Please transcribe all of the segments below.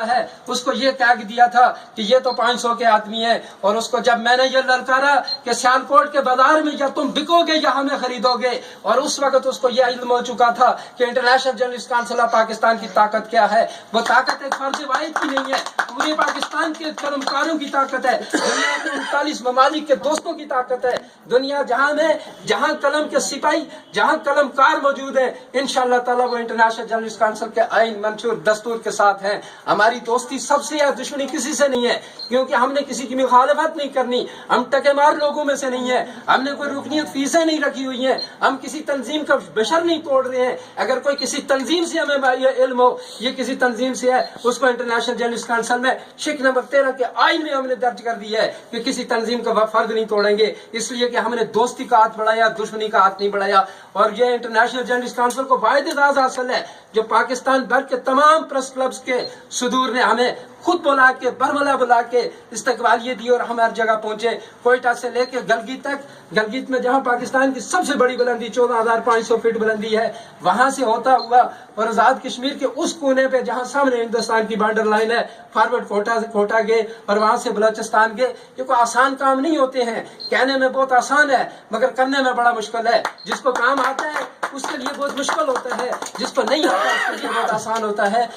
हुआ है, उसको ये टैग दिया था कि ये तो 500 के आदमी है। और उसको जब मैंने ये ललकारा कि सियालकोट के बाजार में या तुम बिकोगे या हमें खरीदोगे, और उस वक्त उसको ये इल्म हो चुका था कि international journalist council of Pakistan की ताकत क्या है। वो ताकत एक फर्ज वाहिद की नहीं है, पूरे पाकिस्तान के कलमकारों की ताकत है, दुनिया के 39 ममालिक के दोस्तों की ताकत है। दुनिया जहां कलम के सिपाही, जहां कलमकार मौजूद है, इंशाअल्लाह ताला वो इंटरनेशनल जर्नलिस्ट काउंसिल के आइन मंशूर दस्तूर के साथ हैं। हमारी दोस्ती सबसे या दुश्मनी किसी से नहीं है, क्योंकि हमने किसी की मुखालफत नहीं करनी। हम टकेमार लोगों में से नहीं है, हमने कोई रुकनियत फीसें नहीं रखी हुई हैं, हम किसी तंजीम का बशर नहीं तोड़ रहे हैं। अगर कोई किसी तंजीम से हमें ये इल्म हो ये किसी तंजीम से है, उसको इंटरनेशनल जर्नलिस्ट काउंसिल में शिक नंबर 13 के आइन में हमने दर्ज कर दिया है कि किसी तंजीम का फर्द नहीं तोड़ेंगे, इसलिए कि हमने दोस्ती का हाथ बढ़ाया, दुश्मनी का हाथ नहीं बढ़ाया। और ये इंटरनेशनल जर्नलिस्ट काउंसिल को वाहिद एजाज हासिल है जो पाकिस्तान भर के तमाम प्रेस क्लब्स के सुदूर ने हमें खुद बुला के, बरमला बुला के इस्तकबालियत दी और हम हर जगह पहुंचे। कोयटा से लेके गलगित तक, गलगित में जहां पाकिस्तान की सबसे बड़ी बुलंदी 14,500 फीट बुलंदी है, वहां से होता हुआ और आजाद कश्मीर के उस कोने पे जहां सामने हिंदुस्तान की बॉर्डर लाइन है, फॉरवर्ड कोटा गए और वहां से बलोचिस्तान गए। ये कोई आसान काम नहीं होते हैं, कहने में बहुत आसान है मगर करने में बड़ा मुश्किल है। जिसको काम आता है उसके लिए बहुत मुश्किल होता है, जिसको नहीं आता उसके लिए बहुत आसान होता है।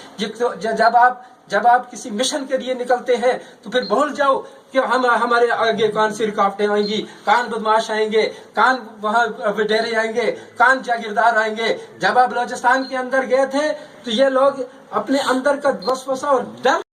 जब आप किसी मिशन के लिए निकलते हैं तो फिर भूल जाओ कि हमारे आगे कौन सी रुकावटें आएंगी, कौन बदमाश आएंगे, कौन वहाँ वडेरे आएंगे, कौन जागीरदार आएंगे। जब आप बलोचिस्तान के अंदर गए थे तो ये लोग अपने अंदर का वसवसा और डर